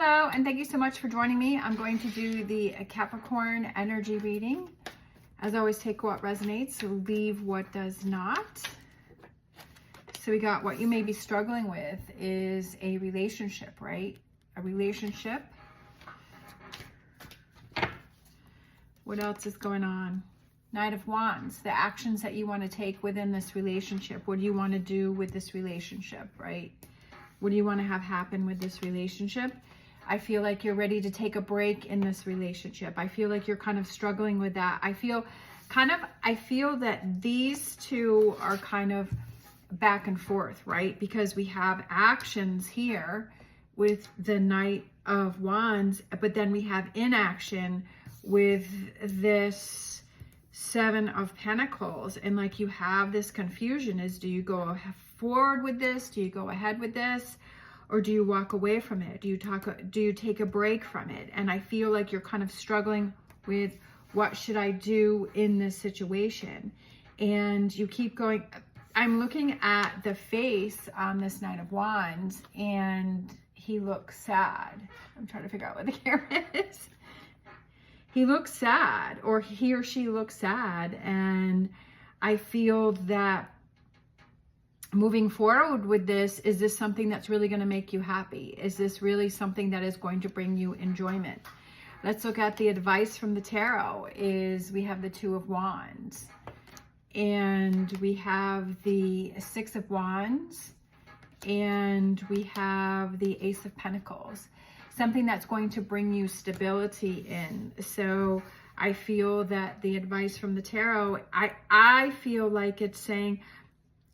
Hello, and thank you so much for joining me. I'm going to do the Capricorn energy reading. As always, take what resonates, leave what does not. So we got what you may be struggling with is a relationship, right? A relationship. What else is going on? Knight of Wands, the actions that you want to take within this relationship. What do you want to do with this relationship, right? What do you want to have happen with this relationship? I feel like you're ready to take a break in this relationship. I feel like you're kind of struggling with that. I feel that these two are kind of back and forth, right? Because we have actions here with the Knight of Wands, but then we have inaction with this Seven of Pentacles. And like you have this confusion is, do you go forward with this? Do you go ahead with this? Or do you walk away from it? Do you take a break from it? And I feel like you're kind of struggling with, what should I do in this situation? And you keep going. I'm looking at the face on this Knight of Wands, and he looks sad. I'm trying to figure out what the camera is. He looks sad, or he or she looks sad. And I feel that moving forward with this, is this something that's really going to make you happy? Is this really something that is going to bring you enjoyment? Let's look at the advice from the tarot. We have the Two of Wands, and we have the Six of Wands, and we have the Ace of Pentacles. Something that's going to bring you stability in. So I feel that the advice from the tarot, I feel like it's saying,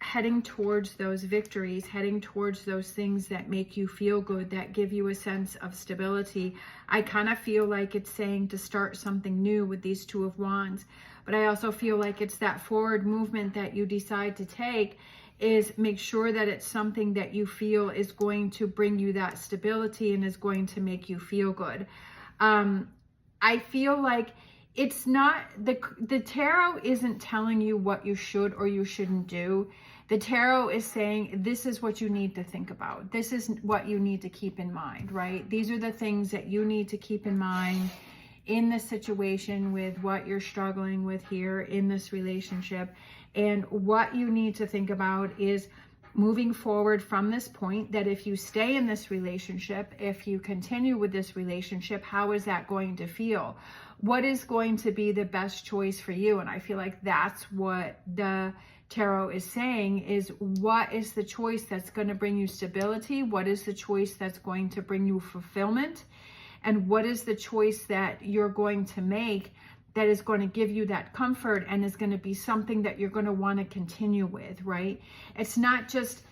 heading towards those victories, heading towards those things that make you feel good, that give you a sense of stability. I kind of feel like it's saying to start something new with these Two of Wands. But I also feel like it's that forward movement that you decide to take, is make sure that it's something that you feel is going to bring you that stability and is going to make you feel good. I feel like it's not, the tarot isn't telling you what you should or you shouldn't do. The tarot is saying, this is what you need to think about. This is what you need to keep in mind, right? These are the things that you need to keep in mind in this situation with what you're struggling with here in this relationship. And what you need to think about is moving forward from this point, that if you stay in this relationship, if you continue with this relationship, how is that going to feel? What is going to be the best choice for you? And I feel like that's what the tarot is saying, is what is the choice that's going to bring you stability? What is the choice that's going to bring you fulfillment? And what is the choice that you're going to make that is going to give you that comfort and is going to be something that you're going to want to continue with, right? It's not just,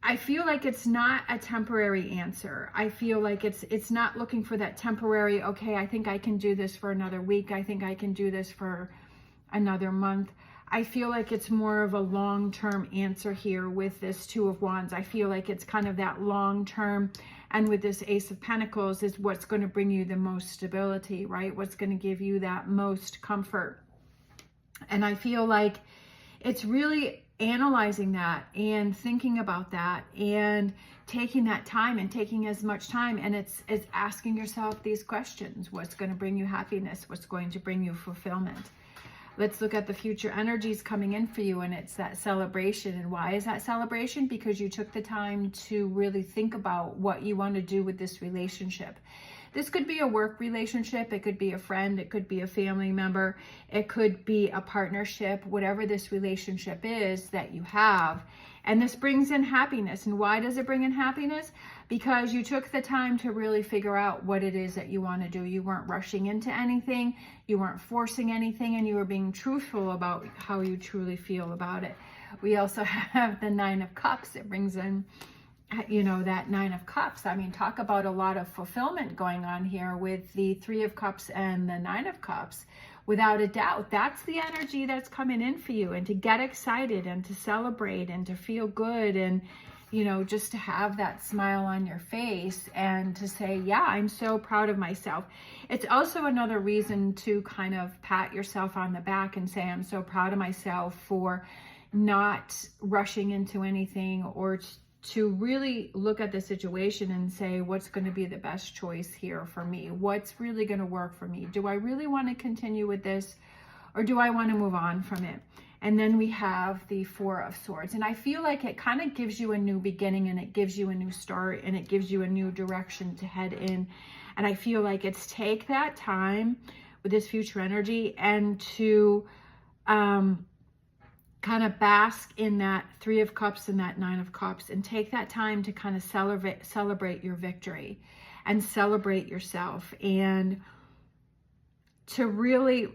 I feel like it's not a temporary answer. I feel like it's not looking for that temporary, okay, I think I can do this for another week. I think I can do this for another month. I feel like it's more of a long-term answer here with this Two of Wands. I feel like it's kind of that long-term, and with this Ace of Pentacles is what's going to bring you the most stability, right? What's going to give you that most comfort. And I feel like it's really analyzing that and thinking about that and taking that time and taking as much time. And it's asking yourself these questions. What's going to bring you happiness? What's going to bring you fulfillment? Let's look at the future energies coming in for you, and it's that celebration. And why is that celebration? Because you took the time to really think about what you want to do with this relationship. This could be a work relationship, it could be a friend, it could be a family member, it could be a partnership, whatever this relationship is that you have. And this brings in happiness. And why does it bring in happiness? Because you took the time to really figure out what it is that you want to do. You weren't rushing into anything, you weren't forcing anything, and you were being truthful about how you truly feel about it. We also have the Nine of Cups. It brings in, you know, that Nine of Cups. I mean, talk about a lot of fulfillment going on here with the Three of Cups and the Nine of Cups. Without a doubt, that's the energy that's coming in for you, and to get excited and to celebrate and to feel good, and, you know, just to have that smile on your face and to say, yeah, I'm so proud of myself. It's also another reason to kind of pat yourself on the back and say, I'm so proud of myself for not rushing into anything or to really look at the situation and say, what's going to be the best choice here for me? What's really going to work for me? Do I really want to continue with this, or do I want to move on from it? And then we have the Four of Swords. And I feel like it kind of gives you a new beginning, and it gives you a new start, and it gives you a new direction to head in. And I feel like it's take that time with this future energy and to kind of bask in that Three of Cups and that Nine of Cups, and take that time to kind of celebrate your victory and celebrate yourself, and to really,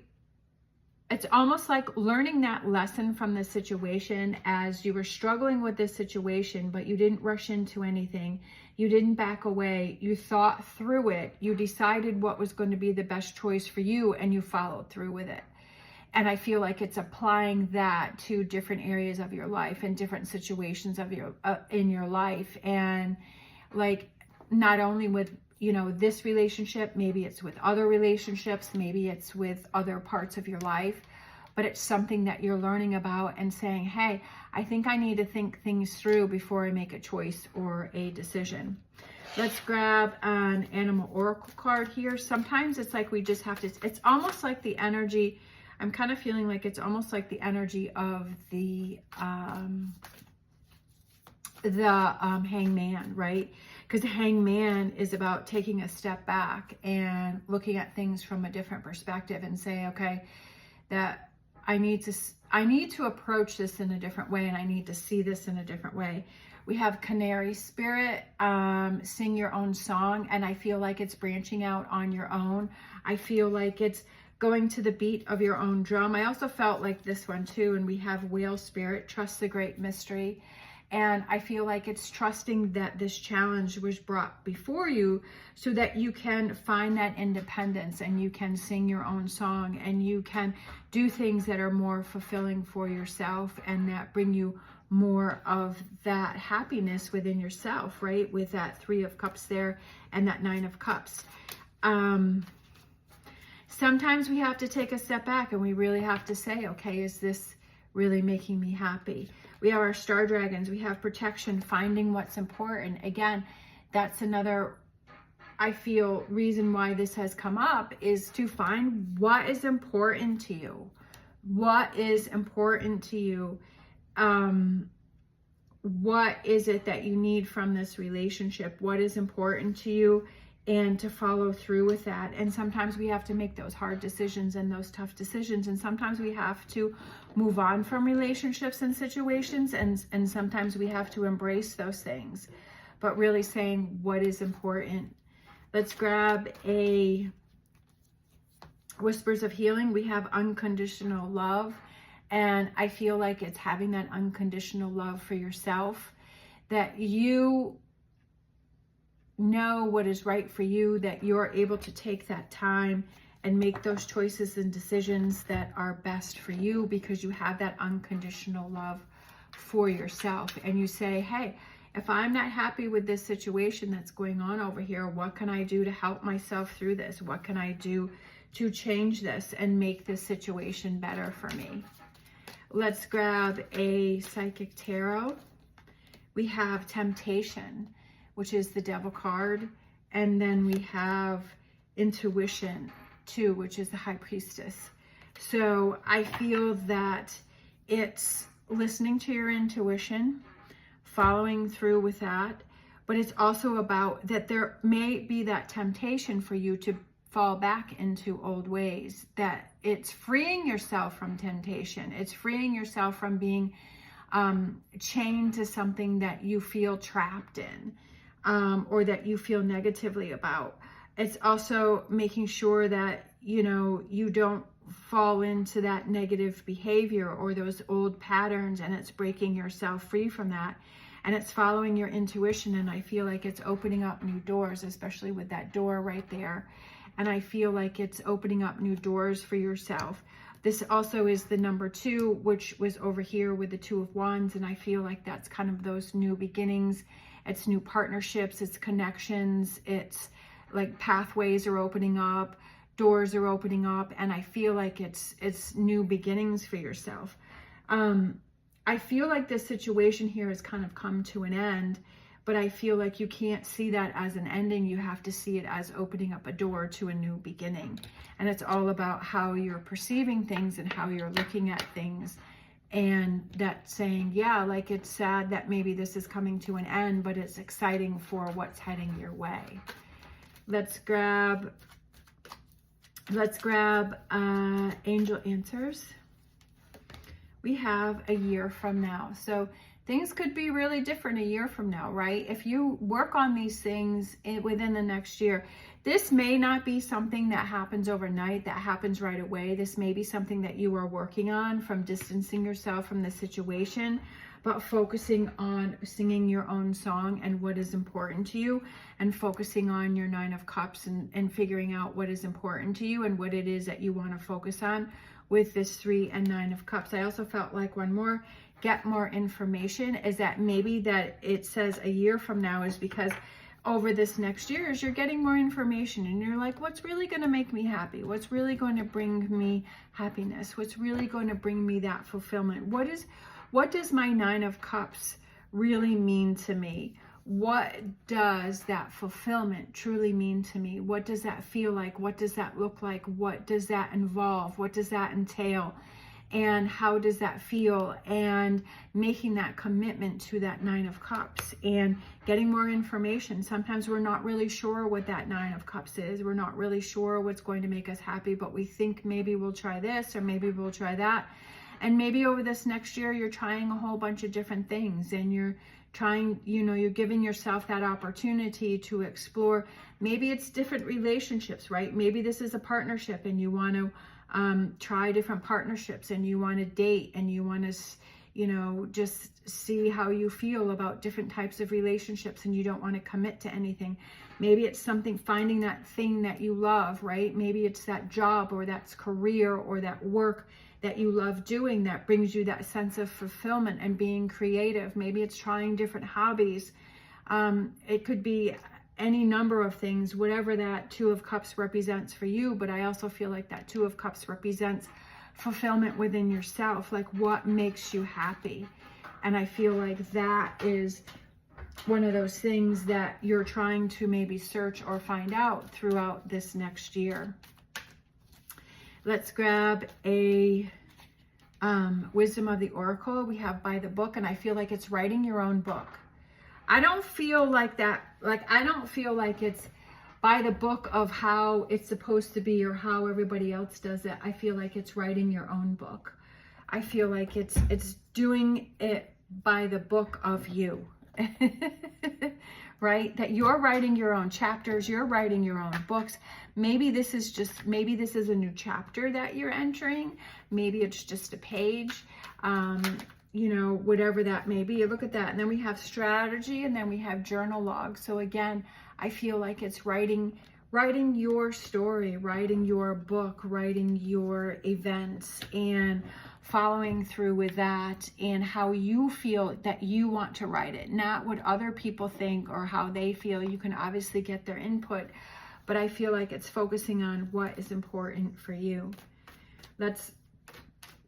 it's almost like learning that lesson from the situation as you were struggling with this situation, but you didn't rush into anything. You didn't back away. You thought through it. You decided what was going to be the best choice for you, and you followed through with it. And I feel like it's applying that to different areas of your life and different situations of your in your life. And like, not only with, you know, this relationship, maybe it's with other relationships, maybe it's with other parts of your life, but it's something that you're learning about and saying, hey, I think I need to think things through before I make a choice or a decision. Let's grab an animal oracle card here. Sometimes it's like we just have to, it's almost like the energy, I'm kind of feeling like it's almost like the energy of the hangman, right? Because the hangman is about taking a step back and looking at things from a different perspective and say, okay, that I need to approach this in a different way, and I need to see this in a different way. We have Canary Spirit, sing your own song, and I feel like it's branching out on your own. I feel like it's going to the beat of your own drum. I also felt like this one too, and we have Whale Spirit, trust the great mystery. And I feel like it's trusting that this challenge was brought before you so that you can find that independence, and you can sing your own song, and you can do things that are more fulfilling for yourself and that bring you more of that happiness within yourself, right? With that Three of Cups there and that Nine of Cups. Sometimes we have to take a step back and we really have to say, okay, is this really making me happy? We have our star dragons, we have protection, finding what's important. Again, that's another, I feel, reason why this has come up, is to find what is important to you. What is important to you? What is it that you need from this relationship? What is important to you? And to follow through with that. And sometimes we have to make those hard decisions and those tough decisions. And sometimes we have to move on from relationships and situations. And sometimes we have to embrace those things. But really saying what is important. Let's grab a Whispers of Healing. We have unconditional love. And I feel like it's having that unconditional love for yourself. That you know what is right for you, that you're able to take that time and make those choices and decisions that are best for you, because you have that unconditional love for yourself. And you say, hey, if I'm not happy with this situation that's going on over here, what can I do to help myself through this? What can I do to change this and make this situation better for me? Let's grab a Psychic Tarot. We have Temptation, which is the Devil card. And then we have Intuition too, which is the High Priestess. So I feel that it's listening to your intuition, following through with that, but it's also about that there may be that temptation for you to fall back into old ways, that it's freeing yourself from temptation. It's freeing yourself from being chained to something that you feel trapped in. Or that you feel negatively about. It's also making sure that, you know, you don't fall into that negative behavior or those old patterns, and it's breaking yourself free from that. And it's following your intuition, and I feel like it's opening up new doors, especially with that door right there. And I feel like it's opening up new doors for yourself. This also is the number 2, which was over here with the Two of Wands, and I feel like that's kind of those new beginnings. It's new partnerships, it's connections, it's like pathways are opening up, doors are opening up, and I feel like it's new beginnings for yourself. I I feel like this situation here has kind of come to an end, but I feel like you can't see that as an ending. You have to see it as opening up a door to a new beginning. And it's all about how you're perceiving things and how you're looking at things. And that saying, yeah, like it's sad that maybe this is coming to an end, but it's exciting for what's heading your way. Let's grab angel answers. We have a year from now. So things could be really different a year from now, right? If you work on these things within the next year, this may not be something that happens overnight, that happens right away. This may be something that you are working on from distancing yourself from the situation, but focusing on singing your own song and what is important to you, and focusing on your 9 of Cups and figuring out what is important to you and what it is that you want to focus on with this 3 and 9 of Cups. I also felt like one more, get more information, is that maybe that it says a year from now is because over this next year is you're getting more information and you're like, what's really going to make me happy? What's really going to bring me happiness? What's really going to bring me that fulfillment? What does my 9 of Cups really mean to me? What does that fulfillment truly mean to me? What does that feel like? What does that look like? What does that involve? What does that entail? And how does that feel? And making that commitment to that 9 of Cups and getting more information. Sometimes we're not really sure what that 9 of Cups is. We're not really sure what's going to make us happy, but we think maybe we'll try this or maybe we'll try that. And maybe over this next year, you're trying a whole bunch of different things, and you're trying, you're giving yourself that opportunity to explore. Maybe it's different relationships, right? Maybe this is a partnership and you want to try different partnerships, and you want to date, and you want to, just see how you feel about different types of relationships, and you don't want to commit to anything. Maybe it's something, finding that thing that you love, right? Maybe it's that job or that career or that work that you love doing that brings you that sense of fulfillment and being creative. Maybe it's trying different hobbies. It could be any number of things, whatever that 2 of Cups represents for you. But I also feel like that 2 of Cups represents fulfillment within yourself, like what makes you happy. And I feel like that is one of those things that you're trying to maybe search or find out throughout this next year. Let's grab a wisdom of the oracle. We have by the book, and I feel like it's writing your own book. I don't feel like that. I don't feel like it's by the book of how it's supposed to be or how everybody else does it. I feel like it's writing your own book. I feel like it's doing it by the book of you. Right? That you're writing your own chapters, you're writing your own books. Maybe this is a new chapter that you're entering. Maybe it's just a page, whatever that may be. Look at that. And then we have strategy, and then we have journal log. So again, I feel like it's writing your story, writing your book, writing your events, and following through with that, and how you feel that you want to write it, not what other people think or how they feel. You can obviously get their input, but I feel like it's focusing on what is important for you. Let's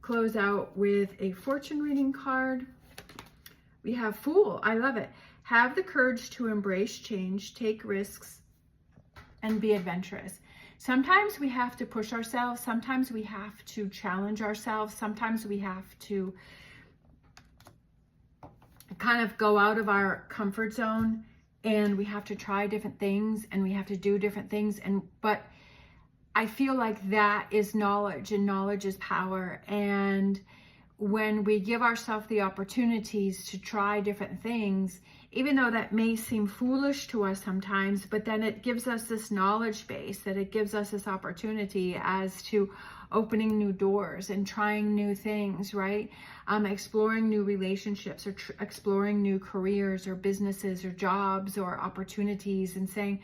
close out with a fortune reading card. We have Fool. I love it. Have the courage to embrace change, take risks, and be adventurous. Sometimes we have to push ourselves. Sometimes we have to challenge ourselves. Sometimes we have to kind of go out of our comfort zone, and we have to try different things, and we have to do different things. But I feel like that is knowledge, and knowledge is power. And when we give ourselves the opportunities to try different things, even though that may seem foolish to us sometimes, but then it gives us this knowledge base, that it gives us this opportunity as to opening new doors and trying new things, right? Exploring new relationships, or exploring new careers or businesses or jobs or opportunities, and saying,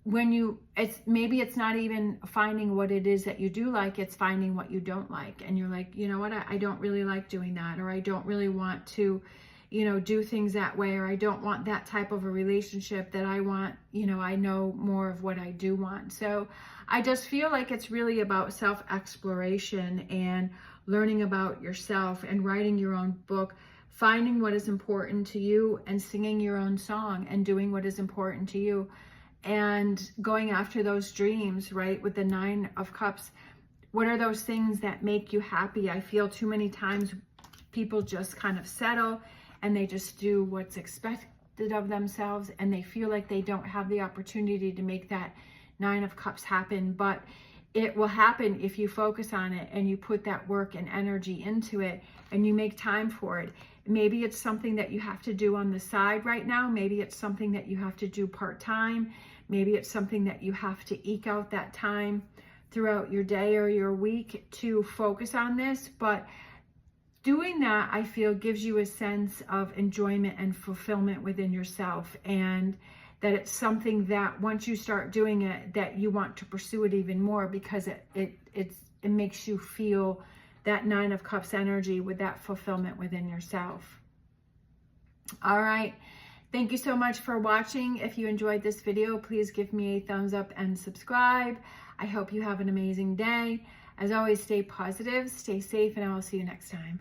maybe it's not even finding what it is that you do like, it's finding what you don't like. And you're like, you know what, I don't really like doing that, or I don't really want to, you know, do things that way, or I don't want that type of a relationship, that I want, you know, I know more of what I do want. So I just feel like it's really about self-exploration and learning about yourself and writing your own book, finding what is important to you and singing your own song and doing what is important to you and going after those dreams, right? With the 9 of Cups, what are those things that make you happy? I feel too many times people just kind of settle and they just do what's expected of themselves, and they feel like they don't have the opportunity to make that 9 of Cups happen. But it will happen if you focus on it and you put that work and energy into it and you make time for it. Maybe it's something that you have to do on the side right now. Maybe it's something that you have to do part-time. Maybe it's something that you have to eke out that time throughout your day or your week to focus on this. But doing that, I feel, gives you a sense of enjoyment and fulfillment within yourself, and that it's something that once you start doing it, that you want to pursue it even more, because it makes you feel that 9 of Cups energy with that fulfillment within yourself. All right. Thank you so much for watching. If you enjoyed this video, please give me a thumbs up and subscribe. I hope you have an amazing day. As always, stay positive, stay safe, and I will see you next time.